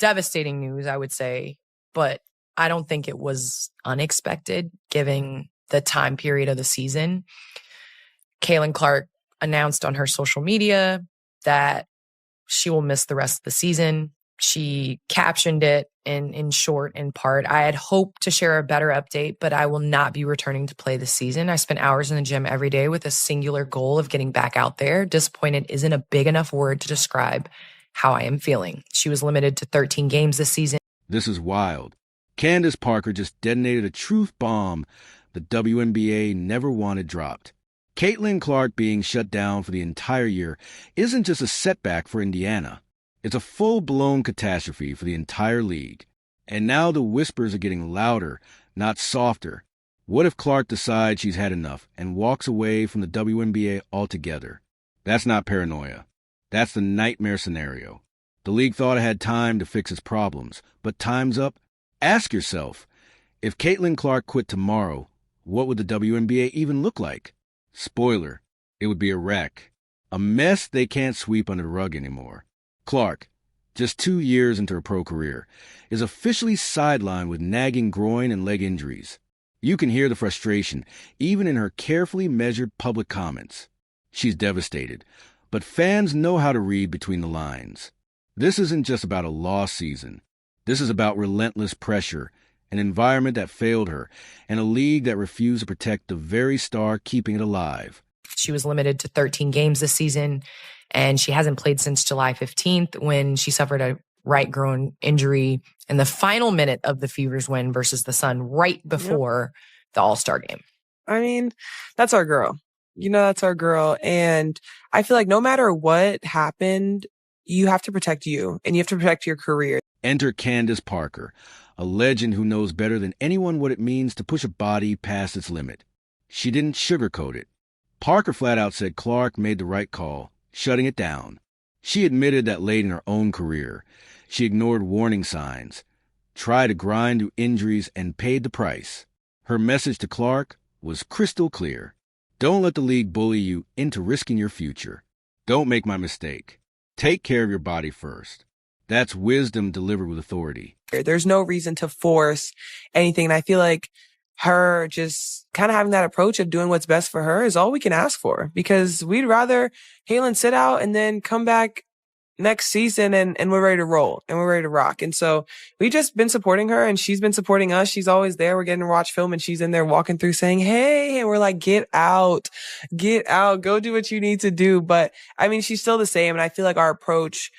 devastating news, I would say, but I don't think it was unexpected given the time period of the season. Caitlin Clark announced on her social media that she will miss the rest of the season. She captioned it in short, in part, I had hoped to share a better update, but I will not be returning to play this season. I spent hours in the gym every day with a singular goal of getting back out there. Disappointed isn't a big enough word to describe how I am feeling. She was limited to 13 games this season. This is wild. Candace Parker just detonated a truth bomb the WNBA never wanted dropped. Caitlin Clark being shut down for the entire year isn't just a setback for Indiana. It's a full-blown catastrophe for the entire league. And now the whispers are getting louder, not softer. What if Clark decides she's had enough and walks away from the WNBA altogether? That's not paranoia. That's the nightmare scenario. The league thought it had time to fix its problems, but time's up. Ask yourself, if Caitlin Clark quit tomorrow, what would the WNBA even look like? Spoiler, it would be a wreck. A mess they can't sweep under the rug anymore. Clark, just 2 years into her pro career, is officially sidelined with nagging groin and leg injuries. You can hear the frustration, even in her carefully measured public comments. She's devastated, but fans know how to read between the lines. This isn't just about a lost season. This is about relentless pressure, an environment that failed her, and a league that refused to protect the very star keeping it alive. She was limited to 13 games this season, and she hasn't played since July 15th when she suffered a right groin injury in the final minute of the Fever's win versus the Sun right before the All-Star game. I mean, that's our girl. That's our girl. And I feel like no matter what happened, you have to protect you and you have to protect your career. Enter Candace Parker, a legend who knows better than anyone what it means to push a body past its limit. She didn't sugarcoat it. Parker flat out said Clark made the right call, shutting it down. She admitted that late in her own career, she ignored warning signs, tried to grind through injuries, and paid the price. Her message to Clark was crystal clear. Don't let the league bully you into risking your future. Don't make my mistake. Take care of your body first. That's wisdom delivered with authority. There's no reason to force anything. And I feel like her just kind of having that approach of doing what's best for her is all we can ask for, because we'd rather Caitlin sit out and then come back next season and we're ready to roll and we're ready to rock. And so we've just been supporting her and she's been supporting us. She's always there. We're getting to watch film and she's in there walking through saying, hey, and we're like, get out, go do what you need to do. But I mean, she's still the same. And I feel like our approach,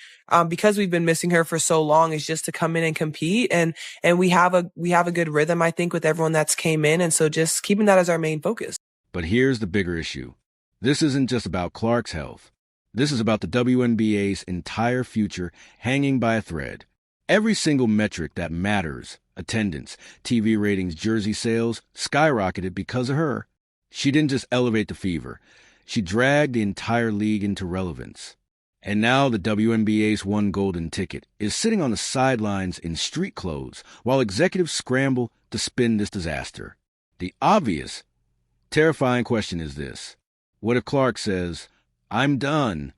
because we've been missing her for so long, is just to come in and compete. And we have a good rhythm, I think, with everyone that's came in. And so just keeping that as our main focus. But here's the bigger issue. This isn't just about Clark's health. This is about the WNBA's entire future hanging by a thread. Every single metric that matters, attendance, TV ratings, jersey sales, skyrocketed because of her. She didn't just elevate the Fever. She dragged the entire league into relevance. And now the WNBA's one golden ticket is sitting on the sidelines in street clothes while executives scramble to spin this disaster. The obvious, terrifying question is this. What if Clark says, I'm done?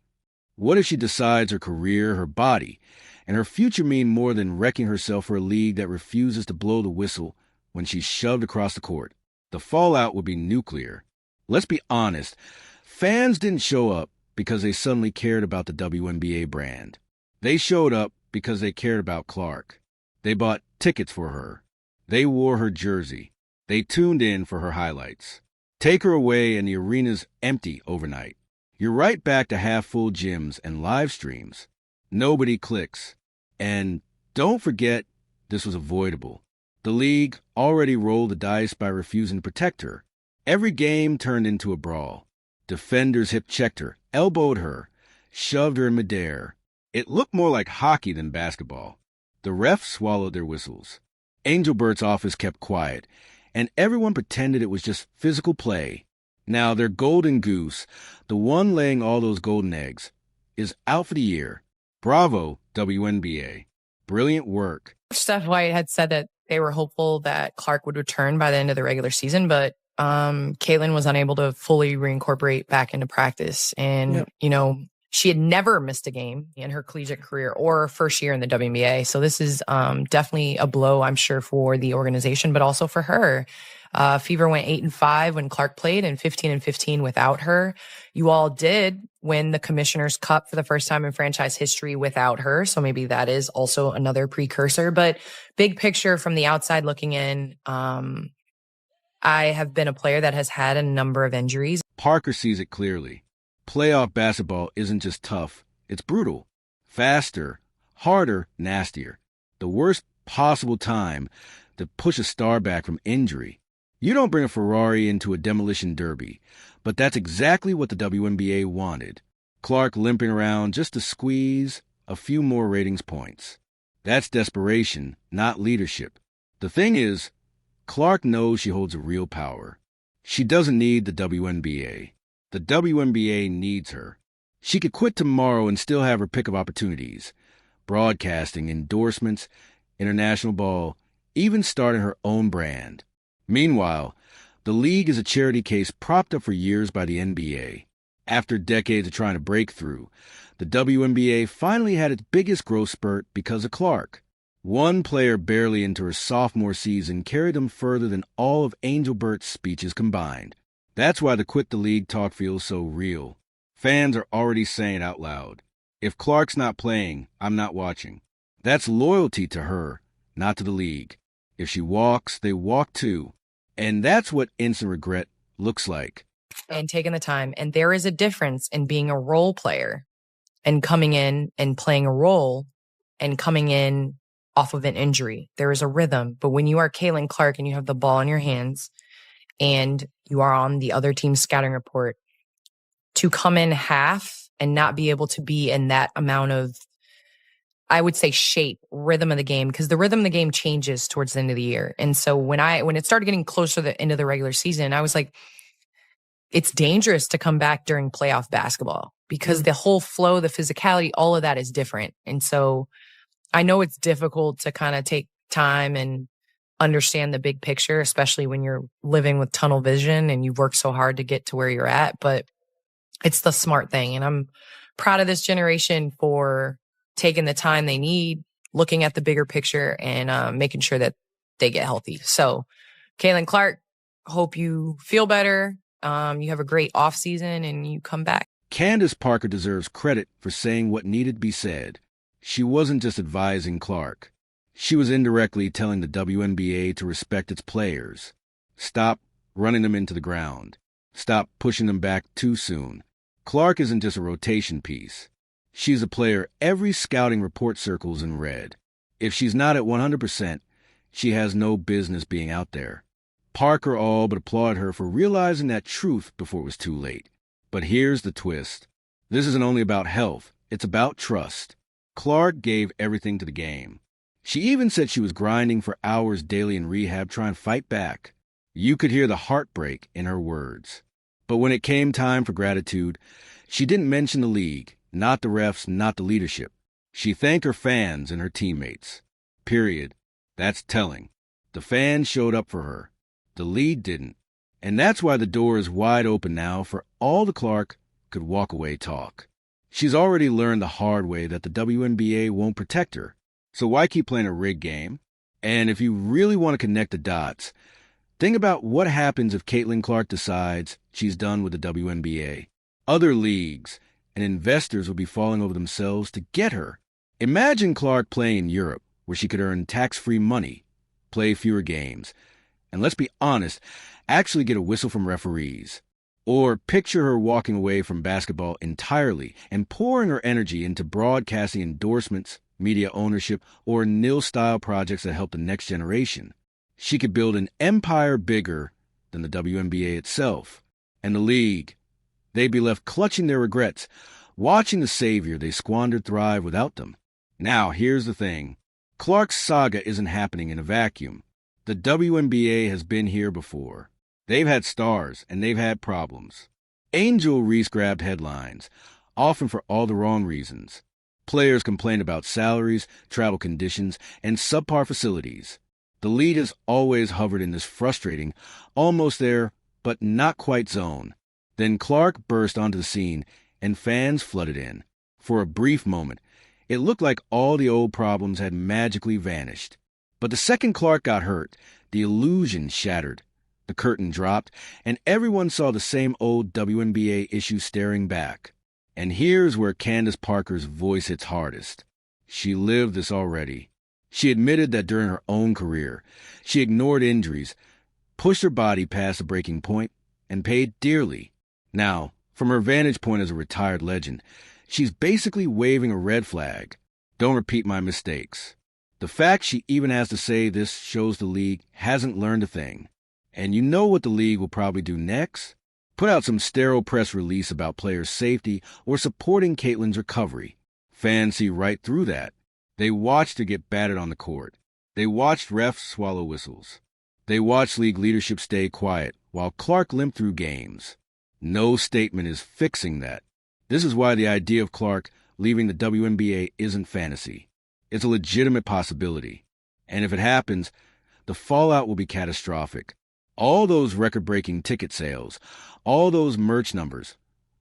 What if she decides her career, her body, and her future mean more than wrecking herself for a league that refuses to blow the whistle when she's shoved across the court? The fallout would be nuclear. Let's be honest. Fans didn't show up because they suddenly cared about the WNBA brand. They showed up because they cared about Clark. They bought tickets for her. They wore her jersey. They tuned in for her highlights. Take her away and the arena's empty overnight. You're right back to half-full gyms and live streams. Nobody clicks. And don't forget, this was avoidable. The league already rolled the dice by refusing to protect her. Every game turned into a brawl. Defenders hip-checked her, elbowed her, shoved her in midair. It looked more like hockey than basketball. The refs swallowed their whistles. Angelbert's office kept quiet, and everyone pretended it was just physical play. Now their golden goose, the one laying all those golden eggs, is out for the year. Bravo, WNBA. Brilliant work. Steph White had said that they were hopeful that Clark would return by the end of the regular season, but Caitlin was unable to fully reincorporate back into practice. And, She had never missed a game in her collegiate career or first year in the WNBA. So this is definitely a blow, I'm sure, for the organization, but also for her. Fever went 8-5 when Clark played and 15-15 without her. You all did win the Commissioner's Cup for the first time in franchise history without her. So maybe that is also another precursor. But big picture from the outside looking in, I have been a player that has had a number of injuries. Parker sees it clearly. Playoff basketball isn't just tough, it's brutal. Faster, harder, nastier. The worst possible time to push a star back from injury. You don't bring a Ferrari into a demolition derby, but that's exactly what the WNBA wanted. Clark limping around just to squeeze a few more ratings points. That's desperation, not leadership. The thing is, Clark knows she holds a real power. She doesn't need the WNBA. The WNBA needs her. She could quit tomorrow and still have her pick of opportunities. Broadcasting, endorsements, international ball, even starting her own brand. Meanwhile, the league is a charity case propped up for years by the NBA. After decades of trying to break through, the WNBA finally had its biggest growth spurt because of Clark. One player barely into her sophomore season carried them further than all of Angel Burt's speeches combined. That's why the quit the league talk feels so real. Fans are already saying out loud, if Clark's not playing, I'm not watching. That's loyalty to her, not to the league. If she walks, they walk too. And that's what instant regret looks like. And taking the time. And there is a difference in being a role player and coming in and playing a role and coming in off of an injury. There is a rhythm. But when you are Caitlin Clark and you have the ball in your hands and you are on the other team's scouting report, to come in half and not be able to be in that amount of, I would say, shape, rhythm of the game, because the rhythm of the game changes towards the end of the year. And so when it started getting closer to the end of the regular season, I was like, it's dangerous to come back during playoff basketball because the whole flow, the physicality, all of that is different. And so I know it's difficult to kind of take time and understand the big picture, especially when you're living with tunnel vision and you've worked so hard to get to where you're at, but it's the smart thing. And I'm proud of this generation for taking the time they need, looking at the bigger picture and making sure that they get healthy. So Caitlin Clark, hope you feel better. You have a great off season and you come back. Candace Parker deserves credit for saying what needed to be said. She wasn't just advising Clark. She was indirectly telling the WNBA to respect its players. Stop running them into the ground. Stop pushing them back too soon. Clark isn't just a rotation piece. She's a player every scouting report circles in red. If she's not at 100%, she has no business being out there. Parker all but applauded her for realizing that truth before it was too late. But here's the twist. This isn't only about health. It's about trust. Clark gave everything to the game. She even said she was grinding for hours daily in rehab trying to fight back. You could hear the heartbreak in her words. But when it came time for gratitude, she didn't mention the league, not the refs, not the leadership. She thanked her fans and her teammates. Period. That's telling. The fans showed up for her. The league didn't. And that's why the door is wide open now for all the Clark could walk away talk. She's already learned the hard way that the WNBA won't protect her. So why keep playing a rigged game? And if you really want to connect the dots, think about what happens if Caitlin Clark decides she's done with the WNBA. Other leagues and investors will be falling over themselves to get her. Imagine Clark playing in Europe, where she could earn tax-free money, play fewer games, and let's be honest, actually get a whistle from referees. Or picture her walking away from basketball entirely and pouring her energy into broadcasting endorsements, media ownership, or nil-style projects that help the next generation. She could build an empire bigger than the WNBA itself. And the league, they'd be left clutching their regrets, watching the savior they squandered thrive without them. Now, here's the thing. Clark's saga isn't happening in a vacuum. The WNBA has been here before. They've had stars, and they've had problems. Angel Reese grabbed headlines, often for all the wrong reasons. Players complained about salaries, travel conditions, and subpar facilities. The league has always hovered in this frustrating, almost there, but not quite zone. Then Clark burst onto the scene and fans flooded in. For a brief moment, it looked like all the old problems had magically vanished. But the second Clark got hurt, the illusion shattered. The curtain dropped, and everyone saw the same old WNBA issue staring back. And here's where Candace Parker's voice hits hardest. She lived this already. She admitted that during her own career, she ignored injuries, pushed her body past the breaking point, and paid dearly. Now, from her vantage point as a retired legend, she's basically waving a red flag. Don't repeat my mistakes. The fact she even has to say this shows the league hasn't learned a thing. And you know what the league will probably do next? Put out some sterile press release about players' safety or supporting Caitlyn's recovery. Fans see right through that. They watched her get battered on the court. They watched refs swallow whistles. They watched league leadership stay quiet while Clark limped through games. No statement is fixing that. This is why the idea of Clark leaving the WNBA isn't fantasy. It's a legitimate possibility. And if it happens, the fallout will be catastrophic. All those record-breaking ticket sales, all those merch numbers,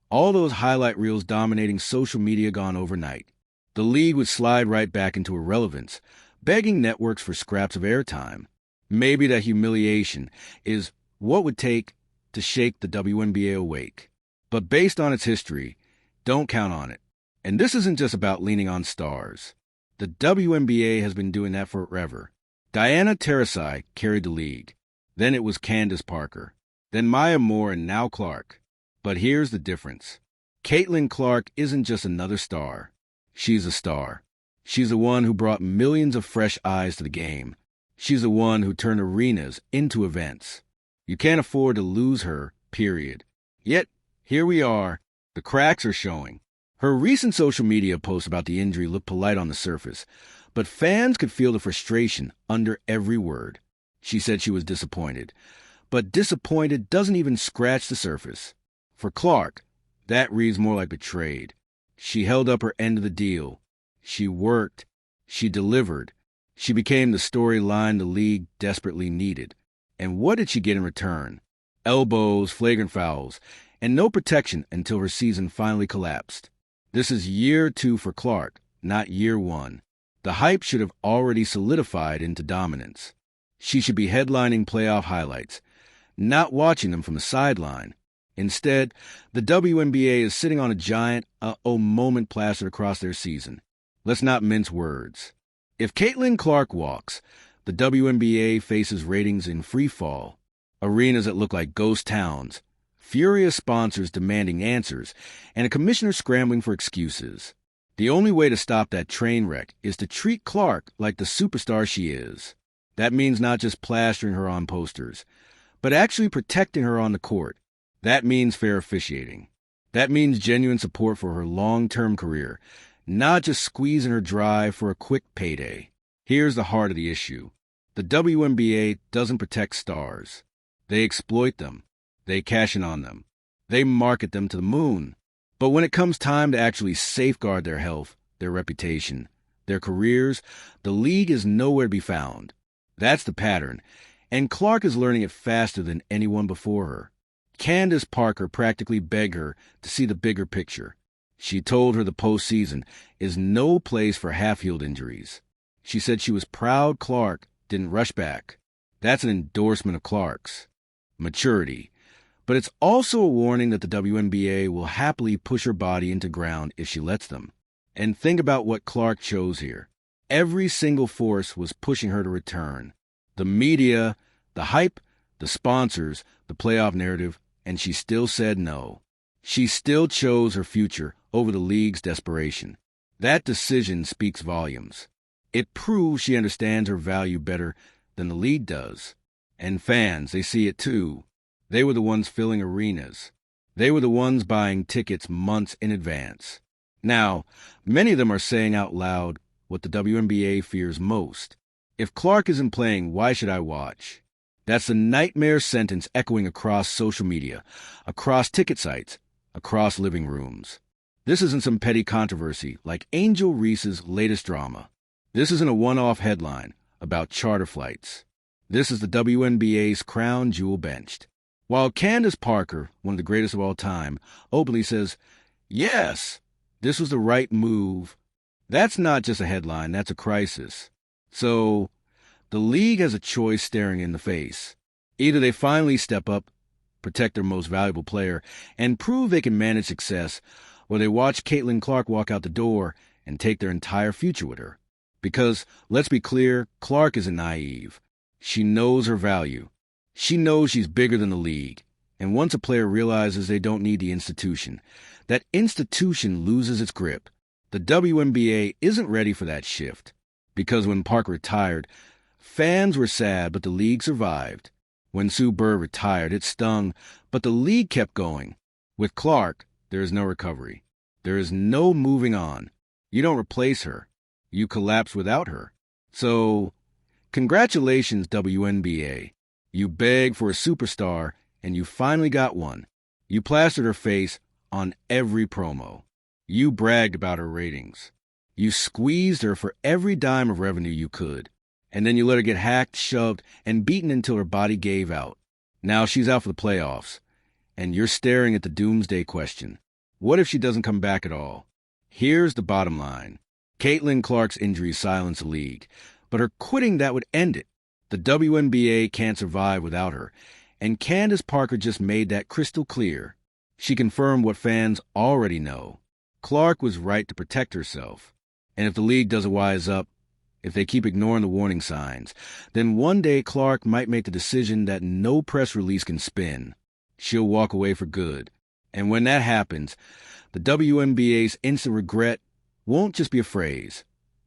all those highlight reels dominating social media gone overnight. The league would slide right back into irrelevance, begging networks for scraps of airtime. Maybe that humiliation is what would take to shake the WNBA awake. But based on its history, don't count on it. And this isn't just about leaning on stars. The WNBA has been doing that forever. Diana Taurasi carried the league. Then it was Candace Parker. Then Maya Moore and now Clark. But here's the difference. Caitlin Clark isn't just another star. She's a star. She's the one who brought millions of fresh eyes to the game. She's the one who turned arenas into events. You can't afford to lose her, period. Yet, here we are. The cracks are showing. Her recent social media posts about the injury look polite on the surface, but fans could feel the frustration under every word. She said she was disappointed. But disappointed doesn't even scratch the surface. For Clark, that reads more like betrayed. She held up her end of the deal. She worked. She delivered. She became the storyline the league desperately needed. And what did she get in return? Elbows, flagrant fouls, and no protection until her season finally collapsed. This is year 2 for Clark, not year 1. The hype should have already solidified into dominance. She should be headlining playoff highlights, not watching them from the sideline. Instead, the WNBA is sitting on a giant moment plastered across their season. Let's not mince words. If Caitlin Clark walks, the WNBA faces ratings in free fall, arenas that look like ghost towns, furious sponsors demanding answers, and a commissioner scrambling for excuses. The only way to stop that train wreck is to treat Clark like the superstar she is. That means not just plastering her on posters, but actually protecting her on the court. That means fair officiating. That means genuine support for her long-term career, not just squeezing her dry for a quick payday. Here's the heart of the issue. The WNBA doesn't protect stars. They exploit them. They cash in on them. They market them to the moon. But when it comes time to actually safeguard their health, their reputation, their careers, the league is nowhere to be found. That's the pattern, and Clark is learning it faster than anyone before her. Candace Parker practically begged her to see the bigger picture. She told her the postseason is no place for half-healed injuries. She said she was proud Clark didn't rush back. That's an endorsement of Clark's maturity. But it's also a warning that the WNBA will happily push her body into ground if she lets them. And think about what Clark chose here. Every single force was pushing her to return. The media, the hype, the sponsors, the playoff narrative, and she still said no. She still chose her future over the league's desperation. That decision speaks volumes. It proves she understands her value better than the league does. And fans, they see it too. They were the ones filling arenas. They were the ones buying tickets months in advance. Now, many of them are saying out loud what the WNBA fears most. If Clark isn't playing, why should I watch? That's a nightmare sentence echoing across social media, across ticket sites, across living rooms. This isn't some petty controversy like Angel Reese's latest drama. This isn't a one-off headline about charter flights. This is the WNBA's crown jewel benched. While Candace Parker, one of the greatest of all time, openly says, Yes, this was the right move. That's not just a headline, that's a crisis. So, the league has a choice staring in the face. Either they finally step up, protect their most valuable player, and prove they can manage success, or they watch Caitlin Clark walk out the door and take their entire future with her. Because, let's be clear, Clark isn't naive. She knows her value. She knows she's bigger than the league. And once a player realizes they don't need the institution, that institution loses its grip. The WNBA isn't ready for that shift. Because when Parker retired, fans were sad, but the league survived. When Sue Bird retired, it stung, but the league kept going. With Clark, there is no recovery. There is no moving on. You don't replace her. You collapse without her. So, congratulations, WNBA. You begged for a superstar, and you finally got one. You plastered her face on every promo. You bragged about her ratings. You squeezed her for every dime of revenue you could. And then you let her get hacked, shoved, and beaten until her body gave out. Now she's out for the playoffs. And you're staring at the doomsday question. What if she doesn't come back at all? Here's the bottom line. Caitlin Clark's injury silenced the league, but her quitting that would end it. The WNBA can't survive without her, and Candace Parker just made that crystal clear. She confirmed what fans already know. Clark was right to protect herself. And if the league doesn't wise up, if they keep ignoring the warning signs, then one day Clark might make the decision that no press release can spin. She'll walk away for good. And when that happens, the WNBA's instant regret won't just be a phrase.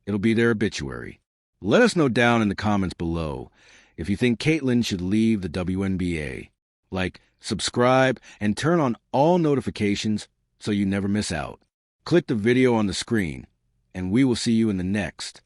It'll be their obituary. Let us know down in the comments below if you think Caitlin should leave the WNBA. Like, subscribe, and turn on all notifications so you never miss out. Click the video on the screen, and we will see you in the next.